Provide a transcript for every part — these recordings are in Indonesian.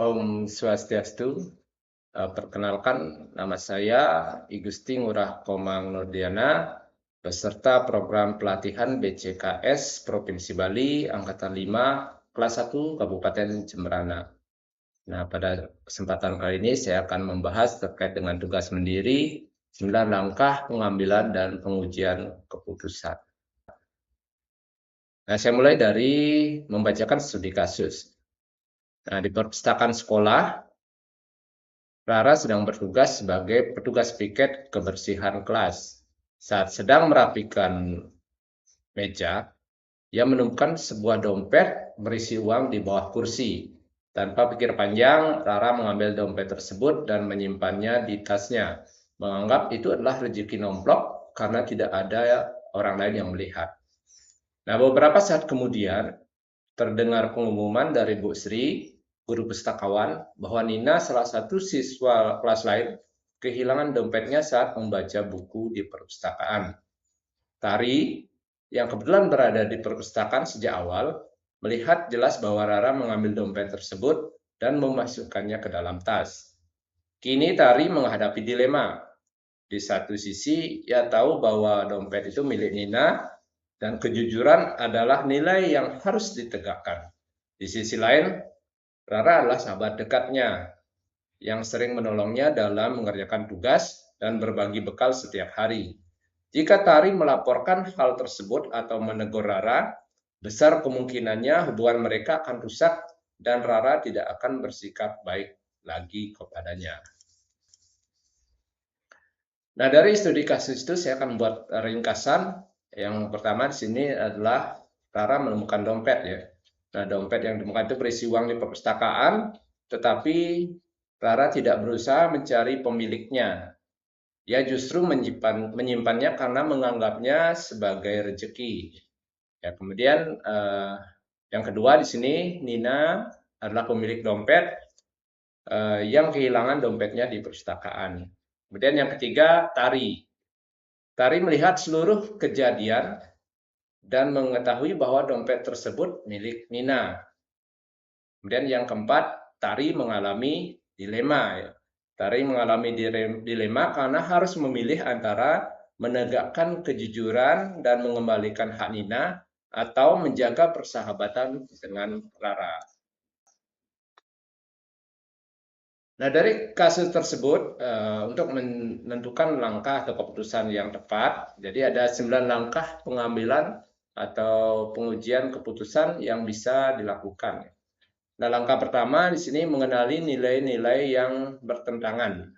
Om Swastiastu. Perkenalkan, nama saya I Gusti Ngurah Komang Nurdiana, peserta program pelatihan BCKS Provinsi Bali Angkatan 5 kelas 1 Kabupaten Jemberana. Nah, pada kesempatan kali ini saya akan membahas terkait dengan tugas mendiri, 9 langkah pengambilan dan pengujian keputusan. Nah, saya mulai dari membacakan studi kasus. Nah, di perpustakaan sekolah, Rara sedang bertugas sebagai petugas piket kebersihan kelas. Saat sedang merapikan meja, ia menemukan sebuah dompet berisi uang di bawah kursi. Tanpa pikir panjang, Rara mengambil dompet tersebut dan menyimpannya di tasnya, menganggap itu adalah rezeki nomplok karena tidak ada orang lain yang melihat. Nah, beberapa saat kemudian, terdengar pengumuman dari Bu Sri, guru pustakawan, bahwa Nina, salah satu siswa kelas lain, kehilangan dompetnya saat membaca buku di perpustakaan. Tari, yang kebetulan berada di perpustakaan sejak awal, melihat jelas bahwa Rara mengambil dompet tersebut dan memasukkannya ke dalam tas. Kini Tari menghadapi dilema. Di satu sisi, ia tahu bahwa dompet itu milik Nina dan kejujuran adalah nilai yang harus ditegakkan. Di sisi lain, Rara adalah sahabat dekatnya yang sering menolongnya dalam mengerjakan tugas dan berbagi bekal setiap hari. Jika Tari melaporkan hal tersebut atau menegur Rara, besar kemungkinannya hubungan mereka akan rusak dan Rara tidak akan bersikap baik lagi kepadanya. Nah, dari studi kasus itu saya akan buat ringkasan. Yang pertama di sini adalah Rara menemukan dompet ya. Nah, dompet yang ditemukan itu berisi uang di perpustakaan, tetapi Rara tidak berusaha mencari pemiliknya. Ia justru menyimpannya karena menganggapnya sebagai rezeki. Ya, kemudian yang kedua di sini Nina adalah pemilik dompet yang kehilangan dompetnya di perpustakaan. Kemudian yang ketiga Tari. Tari melihat seluruh kejadian dan mengetahui bahwa dompet tersebut milik Nina. Kemudian yang keempat, Tari mengalami dilema. Tari mengalami dilema karena harus memilih antara menegakkan kejujuran dan mengembalikan hak Nina atau menjaga persahabatan dengan Rara. Nah, dari kasus tersebut, untuk menentukan langkah atau keputusan yang tepat, jadi ada 9 langkah pengambilan atau pengujian keputusan yang bisa dilakukan. Nah, langkah pertama di sini mengenali nilai-nilai yang bertentangan.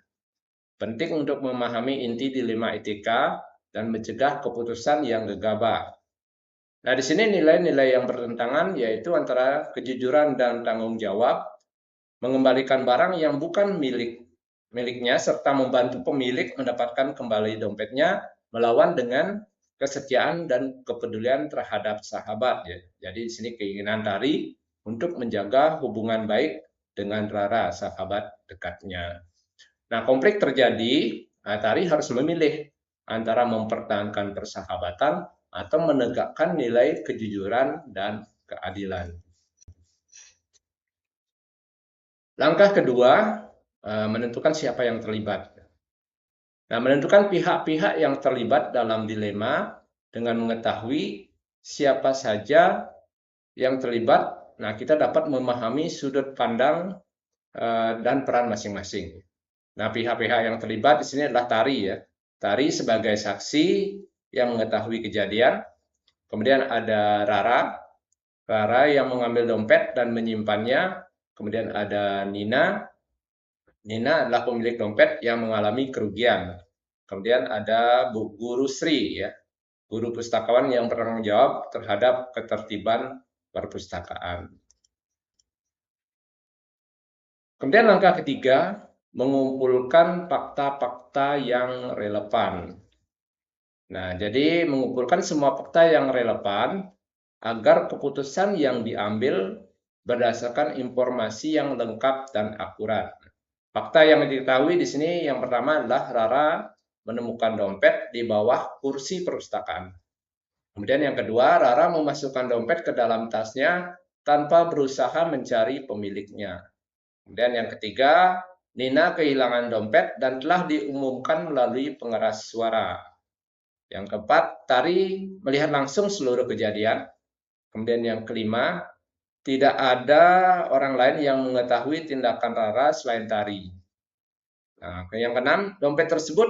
Penting untuk memahami inti dilema etika dan mencegah keputusan yang gegabah. Nah, di sini nilai-nilai yang bertentangan yaitu antara kejujuran dan tanggung jawab, mengembalikan barang yang bukan miliknya, serta membantu pemilik mendapatkan kembali dompetnya, melawan dengan kesetiaan dan kepedulian terhadap sahabat. Ya. Jadi di sini keinginan Tari untuk menjaga hubungan baik dengan Rara, sahabat dekatnya. Nah, konflik terjadi, Tari harus memilih antara mempertahankan persahabatan atau menegakkan nilai kejujuran dan keadilan. Langkah kedua, menentukan siapa yang terlibat. Nah, menentukan pihak-pihak yang terlibat dalam dilema dengan mengetahui siapa saja yang terlibat, nah kita dapat memahami sudut pandang dan peran masing-masing. Nah, pihak-pihak yang terlibat di sini adalah Tari ya. Tari sebagai saksi yang mengetahui kejadian. Kemudian ada Rara, Rara yang mengambil dompet dan menyimpannya. Kemudian ada Nina, Nina adalah pemilik dompet yang mengalami kerugian. Kemudian ada Bu Guru Sri, ya, guru pustakawan yang bertanggung jawab terhadap ketertiban perpustakaan. Kemudian langkah ketiga, mengumpulkan fakta-fakta yang relevan. Nah, jadi mengumpulkan semua fakta yang relevan agar keputusan yang diambil berdasarkan informasi yang lengkap dan akurat. Fakta yang diketahui di sini yang pertama adalah Rara menemukan dompet di bawah kursi perpustakaan. Kemudian yang kedua, Rara memasukkan dompet ke dalam tasnya tanpa berusaha mencari pemiliknya. Kemudian yang ketiga, Nina kehilangan dompet dan telah diumumkan melalui pengeras suara. Yang keempat, Tari melihat langsung seluruh kejadian. Kemudian yang kelima, tidak ada orang lain yang mengetahui tindakan Rara selain Tari. Nah, yang keenam, dompet tersebut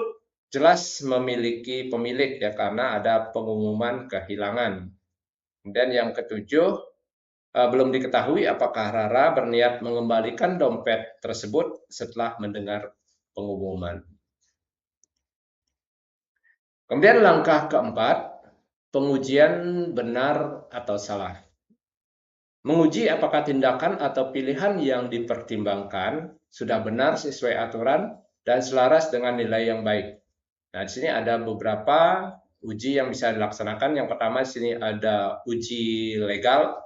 jelas memiliki pemilik ya karena ada pengumuman kehilangan. Kemudian yang ketujuh, belum diketahui apakah Rara berniat mengembalikan dompet tersebut setelah mendengar pengumuman. Kemudian langkah keempat, pengujian benar atau salah. Menguji apakah tindakan atau pilihan yang dipertimbangkan sudah benar sesuai aturan dan selaras dengan nilai yang baik. Nah, di sini ada beberapa uji yang bisa dilaksanakan. Yang pertama di sini ada uji legal,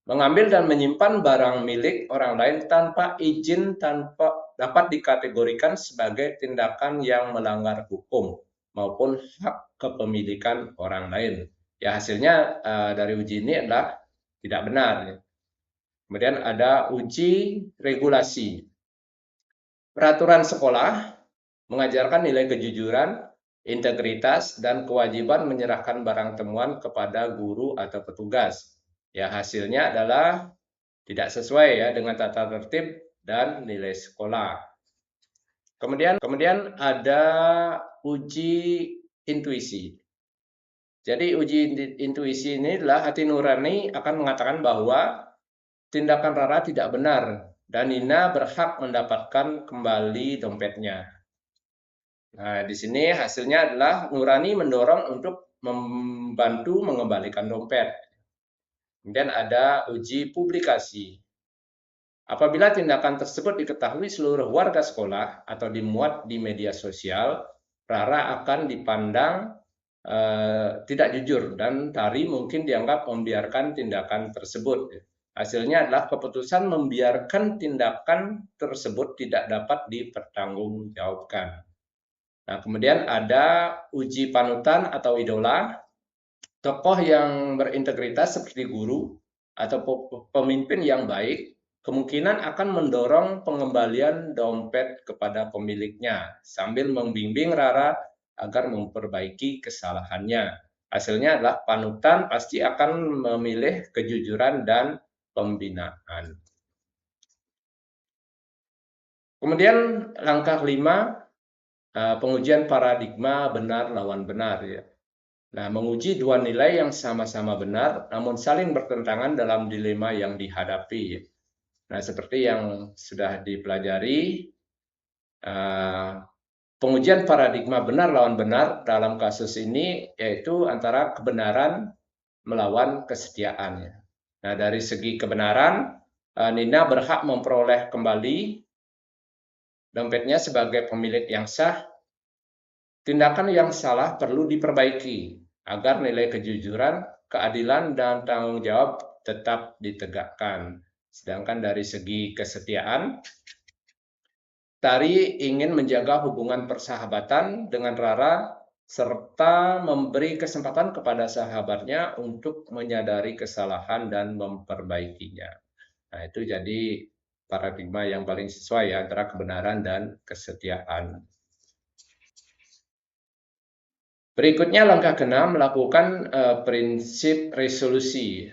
mengambil dan menyimpan barang milik orang lain tanpa izin dapat dikategorikan sebagai tindakan yang melanggar hukum maupun hak kepemilikan orang lain. Ya, hasilnya dari uji ini adalah tidak benar. Kemudian ada uji regulasi. Peraturan sekolah mengajarkan nilai kejujuran, integritas, dan kewajiban menyerahkan barang temuan kepada guru atau petugas. Ya, hasilnya adalah tidak sesuai ya dengan tata tertib dan nilai sekolah. Kemudian ada uji intuisi. Jadi uji intuisi ini adalah hati nurani akan mengatakan bahwa tindakan Rara tidak benar dan Nina berhak mendapatkan kembali dompetnya. Nah, di sini hasilnya adalah nurani mendorong untuk membantu mengembalikan dompet. Kemudian ada uji publikasi. Apabila tindakan tersebut diketahui seluruh warga sekolah atau dimuat di media sosial, Rara akan dipandang tidak jujur dan Tari mungkin dianggap membiarkan tindakan tersebut. Hasilnya adalah keputusan membiarkan tindakan tersebut tidak dapat dipertanggungjawabkan. Nah, kemudian ada uji panutan atau idola. Tokoh yang berintegritas seperti guru atau pemimpin yang baik kemungkinan akan mendorong pengembalian dompet kepada pemiliknya sambil membimbing Rara agar memperbaiki kesalahannya. Hasilnya adalah panutan pasti akan memilih kejujuran dan pembinaan. Kemudian langkah 5, pengujian paradigma benar lawan benar ya. Nah, menguji dua nilai yang sama-sama benar namun saling bertentangan dalam dilema yang dihadapi. Nah, seperti yang sudah dipelajari, pengujian paradigma benar lawan benar dalam kasus ini yaitu antara kebenaran melawan kesetiaan. Nah, dari segi kebenaran, Nina berhak memperoleh kembali dompetnya sebagai pemilik yang sah. Tindakan yang salah perlu diperbaiki agar nilai kejujuran, keadilan, dan tanggung jawab tetap ditegakkan. Sedangkan dari segi kesetiaan, Tari ingin menjaga hubungan persahabatan dengan Rara serta memberi kesempatan kepada sahabatnya untuk menyadari kesalahan dan memperbaikinya. Nah, itu jadi paradigma yang paling sesuai ya, antara kebenaran dan kesetiaan. Berikutnya langkah ke-6, melakukan prinsip resolusi.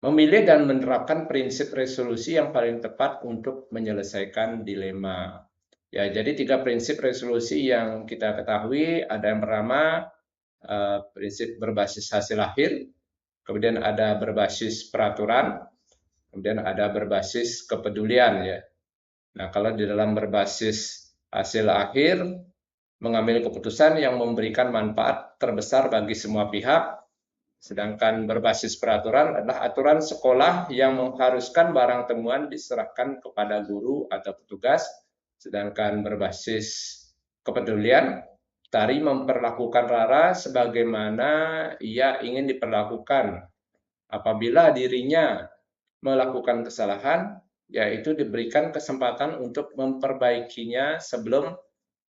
Memilih dan menerapkan prinsip resolusi yang paling tepat untuk menyelesaikan dilema. Ya, jadi 3 prinsip resolusi yang kita ketahui, ada yang pertama prinsip berbasis hasil akhir, kemudian ada berbasis peraturan, kemudian ada berbasis kepedulian ya. Nah, kalau di dalam berbasis hasil akhir, mengambil keputusan yang memberikan manfaat terbesar bagi semua pihak, sedangkan berbasis peraturan adalah aturan sekolah yang mengharuskan barang temuan diserahkan kepada guru atau petugas, sedangkan berbasis kepedulian, Tari memperlakukan Rara sebagaimana ia ingin diperlakukan. Apabila dirinya melakukan kesalahan, yaitu diberikan kesempatan untuk memperbaikinya sebelum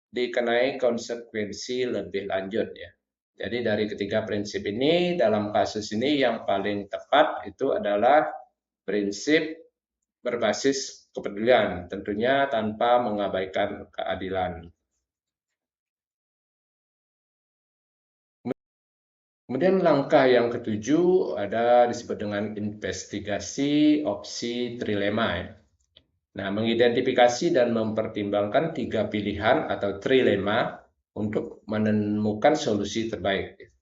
dikenai konsekuensi lebih lanjut ya. Jadi dari ketiga prinsip ini dalam kasus ini yang paling tepat itu adalah prinsip berbasis kepedulian, tentunya tanpa mengabaikan keadilan. Kemudian langkah yang ketujuh ada disebut dengan investigasi opsi trilema. Nah, mengidentifikasi dan mempertimbangkan 3 pilihan atau trilema untuk menemukan solusi terbaik.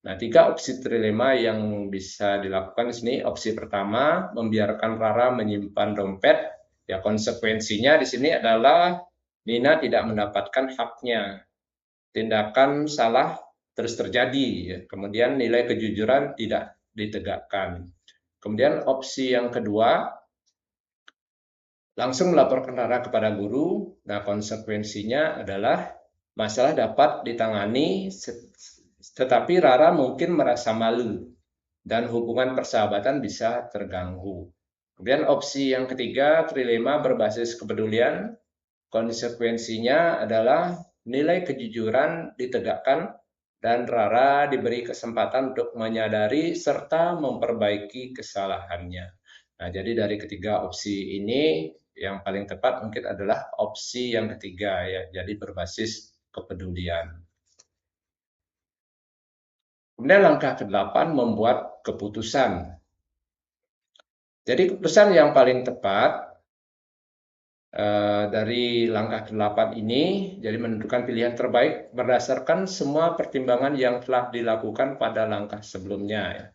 Nah, 3 opsi trilema yang bisa dilakukan di sini. Opsi pertama, membiarkan Rara menyimpan dompet. Ya, konsekuensinya di sini adalah Nina tidak mendapatkan haknya. Tindakan salah terus terjadi, ya. Kemudian nilai kejujuran tidak ditegakkan. Kemudian opsi yang kedua, langsung melaporkan Rara kepada guru. Nah, konsekuensinya adalah masalah dapat ditangani, tetapi Rara mungkin merasa malu dan hubungan persahabatan bisa terganggu. Kemudian opsi yang ketiga, trilema berbasis kepedulian. Konsekuensinya adalah nilai kejujuran ditegakkan dan Rara diberi kesempatan untuk menyadari serta memperbaiki kesalahannya. Nah, jadi dari ketiga opsi ini yang paling tepat mungkin adalah opsi yang ketiga, ya, jadi berbasis kepedulian. Kemudian langkah ke-8, membuat keputusan. Jadi keputusan yang paling tepat dari langkah ke-8 ini, jadi menentukan pilihan terbaik berdasarkan semua pertimbangan yang telah dilakukan pada langkah sebelumnya, ya.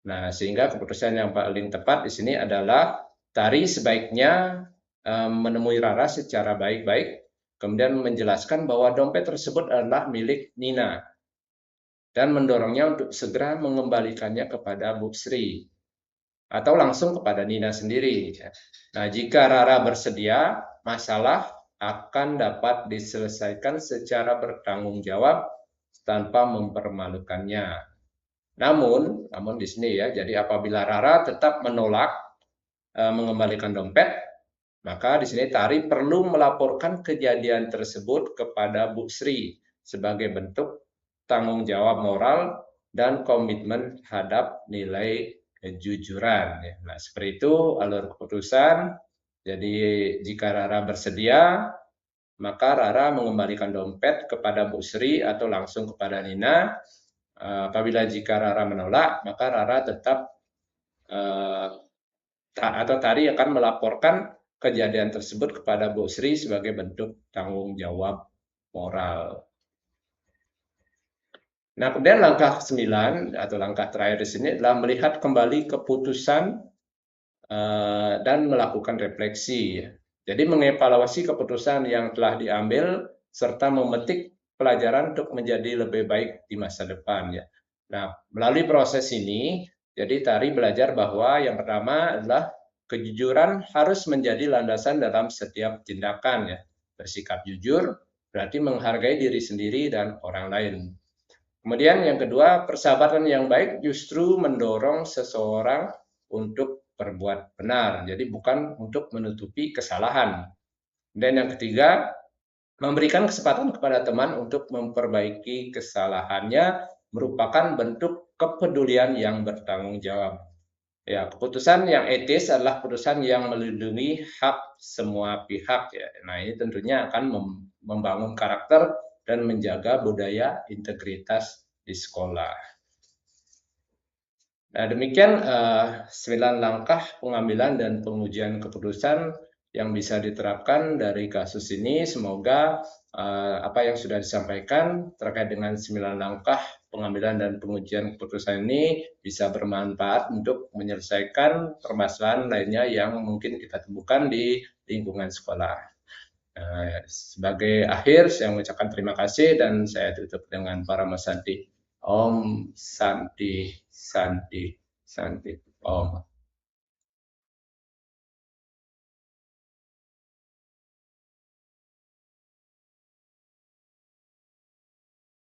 Nah, sehingga keputusan yang paling tepat di sini adalah Tari sebaiknya menemui Rara secara baik-baik, kemudian menjelaskan bahwa dompet tersebut adalah milik Nina, dan mendorongnya untuk segera mengembalikannya kepada Bu Sri, atau langsung kepada Nina sendiri. Nah, jika Rara bersedia, masalah akan dapat diselesaikan secara bertanggung jawab tanpa mempermalukannya. Namun di sini, ya, jadi apabila Rara tetap menolak mengembalikan dompet, maka di sini Tari perlu melaporkan kejadian tersebut kepada Bu Sri sebagai bentuk tanggung jawab moral dan komitmen terhadap nilai kejujuran. Nah, seperti itu alur keputusan. Jadi jika Rara bersedia, maka Rara mengembalikan dompet kepada Bu Sri atau langsung kepada Nina. Apabila jika Rara menolak, maka Rara tetap atau Tari akan melaporkan kejadian tersebut kepada Bu Sri sebagai bentuk tanggung jawab moral. Nah, kemudian langkah 9 atau langkah terakhir di sini adalah melihat kembali keputusan dan melakukan refleksi. Jadi mengevaluasi keputusan yang telah diambil serta memetik pelajaran untuk menjadi lebih baik di masa depan, ya. Nah, melalui proses ini, jadi Tari belajar bahwa yang pertama adalah kejujuran harus menjadi landasan dalam setiap tindakan, ya. Bersikap jujur berarti menghargai diri sendiri dan orang lain. Kemudian yang kedua, persahabatan yang baik justru mendorong seseorang untuk berbuat benar, jadi bukan untuk menutupi kesalahan. Dan yang ketiga, memberikan kesempatan kepada teman untuk memperbaiki kesalahannya merupakan bentuk kepedulian yang bertanggung jawab. Ya, keputusan yang etis adalah keputusan yang melindungi hak semua pihak, ya. Nah, ini tentunya akan membangun karakter dan menjaga budaya integritas di sekolah. Nah, demikian 9 langkah pengambilan dan pengujian keputusan yang bisa diterapkan dari kasus ini. Semoga apa yang sudah disampaikan terkait dengan 9 langkah pengambilan dan pengujian keputusan ini bisa bermanfaat untuk menyelesaikan permasalahan lainnya yang mungkin kita temukan di lingkungan sekolah. Sebagai akhir, saya mengucapkan terima kasih dan saya tutup dengan Parama Santi. Om Santi Santi Santi Om.